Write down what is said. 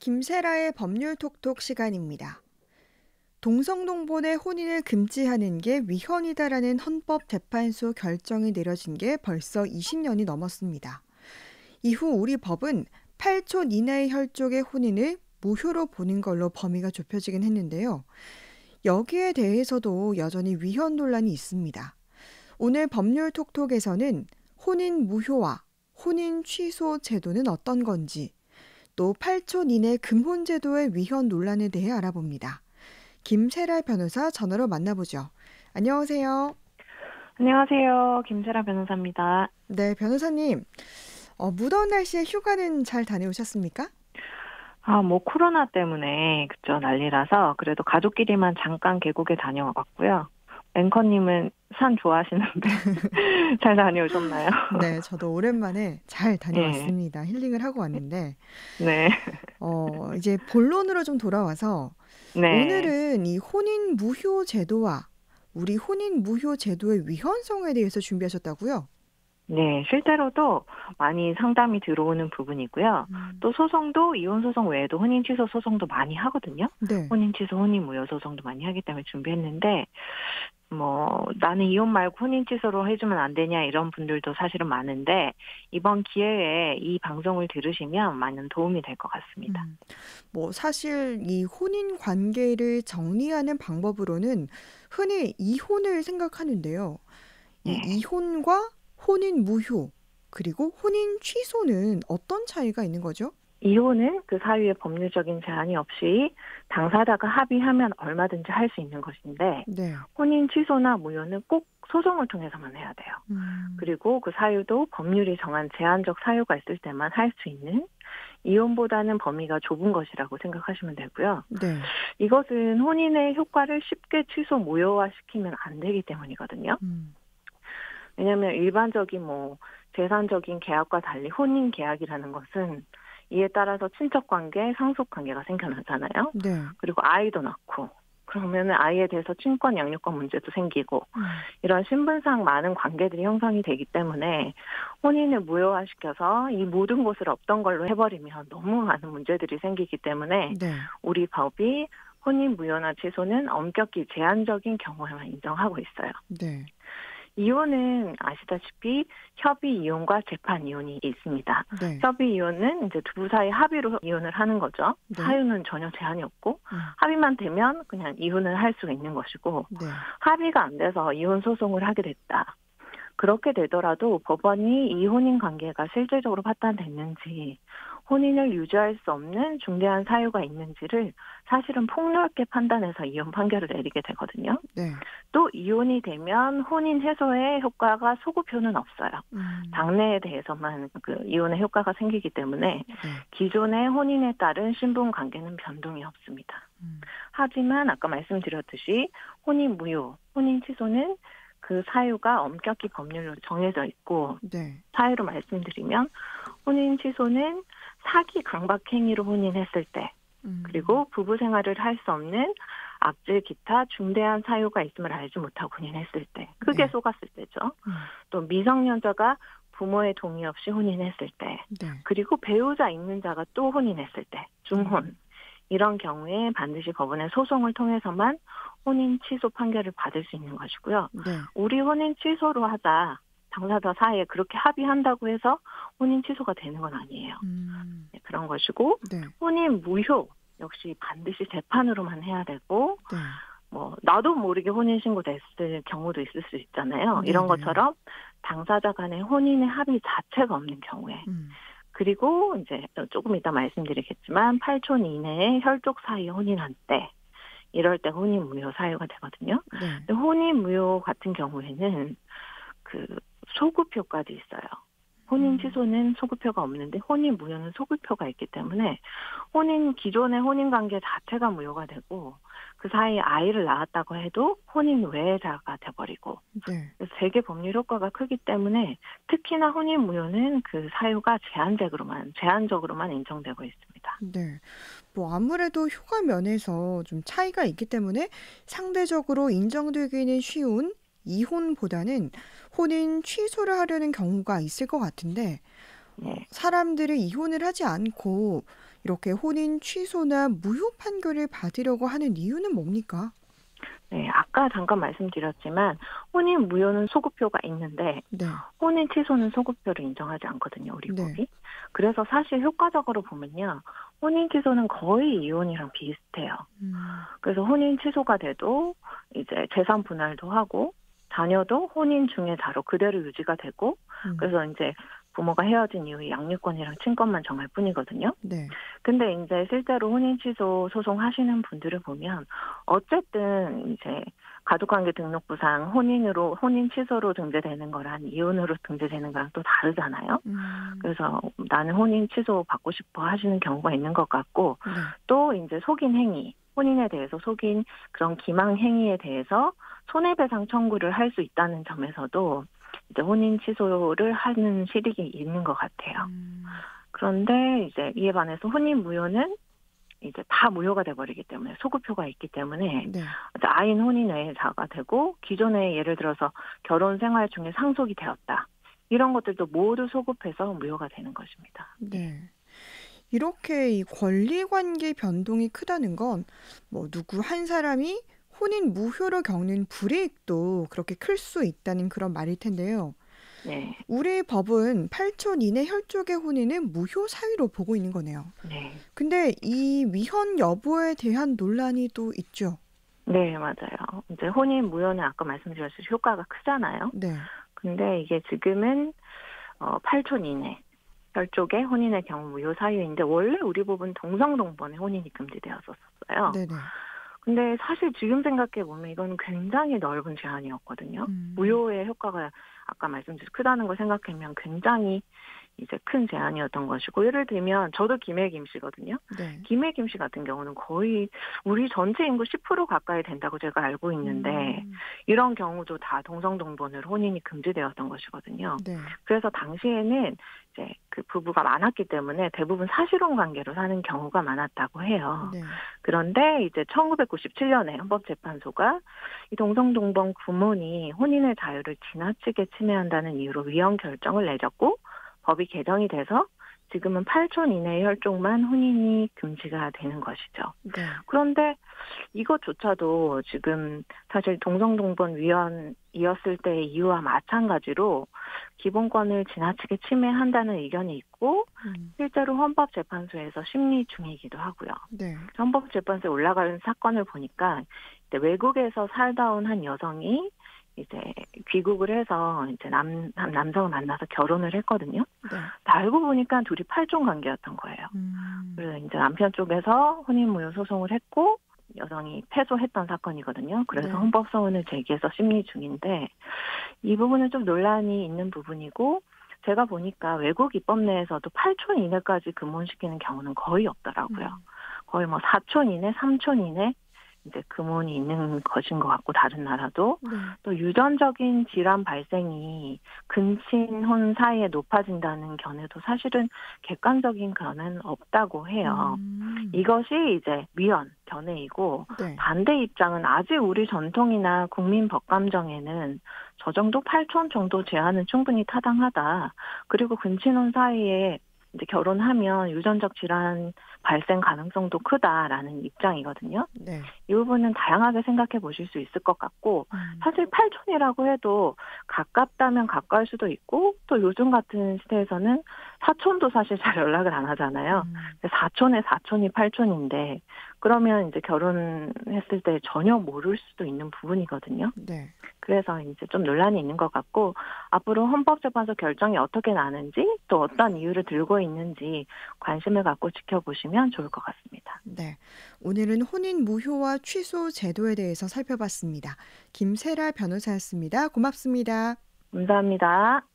김세라의 법률 톡톡 시간입니다. 동성동본의 혼인을 금지하는 게 위헌이다라는 헌법재판소 결정이 내려진 게 벌써 20년이 넘었습니다. 이후 우리 법은 8촌 이내의 혈족의 혼인을 무효로 보는 걸로 범위가 좁혀지긴 했는데요. 여기에 대해서도 여전히 위헌 논란이 있습니다. 오늘 법률 톡톡에서는 혼인 무효와 혼인 취소 제도는 어떤 건지, 또 8촌 이내 금혼 제도의 위헌 논란에 대해 알아봅니다. 김세라 변호사 전화로 만나보죠. 안녕하세요. 안녕하세요. 김세라 변호사입니다. 네, 변호사님. 무더운 날씨에 휴가는 잘 다녀오셨습니까? 코로나 때문에 그쵸 난리라서 그래도 가족끼리만 잠깐 계곡에 다녀와봤고요. 앵커님은 산 좋아하시는데 잘 다녀오셨나요? 네, 저도 오랜만에 잘 다녀왔습니다. 힐링을 하고 왔는데 네. 이제 본론으로 좀 돌아와서 네. 오늘은 이 혼인 무효 제도와 우리 혼인 무효 제도의 위헌성에 대해서 준비하셨다고요? 네, 실제로도 많이 상담이 들어오는 부분이고요. 또 소송도 이혼 소송 외에도 혼인 취소 소송도 많이 하거든요. 네. 혼인 취소, 혼인 무효 소송도 많이 하기 때문에 준비했는데 나는 이혼 말고 혼인 취소로 해주면 안 되냐 이런 분들도 사실은 많은데 이번 기회에 이 방송을 들으시면 많은 도움이 될 것 같습니다. 사실 이 혼인 관계를 정리하는 방법으로는 흔히 이혼을 생각하는데요. 이 네. 이혼과 혼인 무효, 그리고 혼인 취소는 어떤 차이가 있는 거죠? 이혼은 그 사유의 법률적인 제한이 없이 당사자가 합의하면 얼마든지 할 수 있는 것인데 네. 혼인 취소나 무효는 꼭 소송을 통해서만 해야 돼요. 그리고 그 사유도 법률이 정한 제한적 사유가 있을 때만 할 수 있는 이혼보다는 범위가 좁은 것이라고 생각하시면 되고요. 네. 이것은 혼인의 효과를 쉽게 취소 무효화시키면 안 되기 때문이거든요. 왜냐하면 일반적인 재산적인 계약과 달리 혼인 계약이라는 것은 이에 따라서 친척관계, 상속관계가 생겨나잖아요. 네. 그리고 아이도 낳고 그러면 아이에 대해서 친권, 양육권 문제도 생기고 이런 신분상 많은 관계들이 형성이 되기 때문에 혼인을 무효화시켜서 이 모든 것을 없던 걸로 해버리면 너무 많은 문제들이 생기기 때문에 네. 우리 법이 혼인 무효나 취소는 엄격히 제한적인 경우에만 인정하고 있어요. 네. 이혼은 아시다시피 협의 이혼과 재판 이혼이 있습니다. 네. 협의 이혼은 이제 두 사이 합의로 이혼을 하는 거죠. 네. 사유는 전혀 제한이 없고 합의만 되면 그냥 이혼을 할 수가 있는 것이고 네. 합의가 안 돼서 이혼 소송을 하게 됐다. 그렇게 되더라도 법원이 이 혼인 관계가 실질적으로 파탄됐는지 혼인을 유지할 수 없는 중대한 사유가 있는지를 사실은 폭넓게 판단해서 이혼 판결을 내리게 되거든요. 네. 또 이혼이 되면 혼인 해소의 효과가 소급효는 없어요. 당내에 대해서만 그 이혼의 효과가 생기기 때문에 기존의 혼인에 따른 신분 관계는 변동이 없습니다. 하지만 아까 말씀드렸듯이 혼인 무효, 혼인 취소는 그 사유가 엄격히 법률로 정해져 있고 네. 사유로 말씀드리면 혼인 취소는 사기 강박 행위로 혼인했을 때 그리고 부부 생활을 할 수 없는 악질 기타 중대한 사유가 있음을 알지 못하고 혼인했을 때 크게 네. 속았을 때죠. 또 미성년자가 부모의 동의 없이 혼인했을 때 네. 그리고 배우자 있는 자가 또 혼인했을 때 중혼 이런 경우에 반드시 법원의 소송을 통해서만 혼인 취소 판결을 받을 수 있는 것이고요. 네. 우리 혼인 취소로 하자. 당사자 사이에 그렇게 합의한다고 해서 혼인 취소가 되는 건 아니에요. 네, 그런 것이고 네. 혼인 무효 역시 반드시 재판으로만 해야 되고 네. 나도 모르게 혼인 신고 됐을 경우도 있을 수 있잖아요. 이런 것처럼 당사자 간의 혼인의 합의 자체가 없는 경우에 그리고 이제 조금 이따 말씀드리겠지만 8촌 이내에 혈족 사이에 혼인한 때 이럴 때 혼인 무효 사유가 되거든요. 네. 혼인 무효 같은 경우에는 그 소급효까지 있어요. 혼인 취소는 소급효가 없는데 혼인 무효는 소급효가 있기 때문에 기존의 혼인 관계 자체가 무효가 되고 그 사이에 아이를 낳았다고 해도 혼인 외자가 돼버리고 네. 그래서 되게 법률 효과가 크기 때문에 특히나 혼인 무효는 그 사유가 제한적으로만 인정되고 있습니다. 네. 아무래도 효과 면에서 좀 차이가 있기 때문에 상대적으로 인정되기는 쉬운 이혼보다는 혼인 취소를 하려는 경우가 있을 것 같은데 네. 사람들이 이혼을 하지 않고 이렇게 혼인 취소나 무효 판결을 받으려고 하는 이유는 뭡니까? 네, 아까 잠깐 말씀드렸지만 혼인 무효는 소급효가 있는데 네. 혼인 취소는 소급효를 인정하지 않거든요, 우리 네. 법이. 그래서 사실 효과적으로 보면요. 혼인 취소는 거의 이혼이랑 비슷해요. 그래서 혼인 취소가 돼도 이제 재산 분할도 하고 자녀도 혼인 중의 자로 그대로 유지가 되고 그래서 이제 부모가 헤어진 이후에 양육권이랑 친권만 정할 뿐이거든요. 네. 근데 이제 실제로 혼인 취소 소송 하시는 분들을 보면 어쨌든 이제 가족관계 등록부상 혼인 취소로 등재되는 거랑 이혼으로 등재되는 거랑 또 다르잖아요. 그래서 나는 혼인 취소 받고 싶어 하시는 경우가 있는 것 같고 네. 또 이제 속인 행위, 혼인에 대해서 속인 그런 기망 행위에 대해서 손해배상 청구를 할 수 있다는 점에서도 이제 혼인 취소를 하는 실익이 있는 것 같아요. 그런데 이제 이에 반해서 혼인 무효는 이제 다 무효가 돼버리기 때문에 소급효가 있기 때문에 네. 아인 혼인 외자가 되고 기존에 예를 들어서 결혼 생활 중에 상속이 되었다. 이런 것들도 모두 소급해서 무효가 되는 것입니다. 네. 이렇게 이 권리관계 변동이 크다는 건 뭐 누구 한 사람이 혼인 무효로 겪는 불이익도 그렇게 클 수 있다는 그런 말일 텐데요. 네. 우리 법은 8촌 이내 혈족의 혼인은 무효 사유로 보고 있는 거네요. 네. 근데 이 위헌 여부에 대한 논란이 또 있죠. 네, 맞아요. 이제 혼인 무효는 아까 말씀드렸듯이 효과가 크잖아요. 네. 근데 이게 지금은 8촌 이내 혈족의 혼인의 경우 무효 사유인데 원래 우리 법은 동성동본의 혼인이 금지되었었어요. 네네. 근데 사실 지금 생각해 보면 이건 굉장히 넓은 제한이었거든요. 무효의 효과가 아까 말씀드린 크다는 걸 생각하면 굉장히 이제 큰 제한이었던 것이고 예를 들면 저도 김해 김씨거든요. 네. 김해 김씨 같은 경우는 거의 우리 전체 인구 10% 가까이 된다고 제가 알고 있는데 이런 경우도 다 동성동본으로 혼인이 금지되었던 것이거든요. 네. 그래서 당시에는 이제 그 부부가 많았기 때문에 대부분 사실혼 관계로 사는 경우가 많았다고 해요. 네. 그런데 이제 1997년에 헌법재판소가 이 동성동본 구몬이 혼인의 자유를 지나치게 침해한다는 이유로 위헌 결정을 내렸고 법이 개정이 돼서 지금은 8촌 이내의 혈족만 혼인이 금지가 되는 것이죠. 네. 그런데 이것조차도 지금 사실 동성동본 위헌이었을 때의 이유와 마찬가지로 기본권을 지나치게 침해한다는 의견이 있고 실제로 헌법재판소에서 심리 중이기도 하고요. 네. 헌법재판소에 올라가는 사건을 보니까 외국에서 살다 온 한 여성이 이제 귀국을 해서 이제 남성을 만나서 결혼을 했거든요. 네. 알고 보니까 둘이 8종 관계였던 거예요. 그래서 이제 남편 쪽에서 혼인무효 소송을 했고 여성이 패소했던 사건이거든요. 그래서 네. 헌법소원을 제기해서 심리 중인데 이 부분은 좀 논란이 있는 부분이고 제가 보니까 외국 입법 내에서도 8촌 이내까지 금혼시키는 경우는 거의 없더라고요. 거의 뭐 4촌 이내, 3촌 이내 이제 금혼이 있는 것인 것 같고 다른 나라도 또 유전적인 질환 발생이 근친혼 사이에 높아진다는 견해도 사실은 객관적인 견해는 없다고 해요. 이것이 이제 위헌 견해이고 네. 반대 입장은 아직 우리 전통이나 국민 법감정에는 저 정도 8촌 정도 제한은 충분히 타당하다. 그리고 근친혼 사이에 이제 결혼하면 유전적 질환 발생 가능성도 크다라는 입장이거든요. 네. 이 부분은 다양하게 생각해 보실 수 있을 것 같고 사실 8촌이라고 해도 가깝다면 가까울 수도 있고 또 요즘 같은 시대에서는 사촌도 사실 잘 연락을 안 하잖아요. 사촌의 사촌이 8촌인데 그러면 이제 결혼했을 때 전혀 모를 수도 있는 부분이거든요. 네. 그래서 이제 좀 논란이 있는 것 같고 앞으로 헌법재판소 결정이 어떻게 나는지 또 어떤 이유를 들고 있는지 관심을 갖고 지켜보시면 좋을 것 같습니다. 네. 오늘은 혼인 무효와 취소 제도에 대해서 살펴봤습니다. 김세라 변호사였습니다. 고맙습니다. 감사합니다.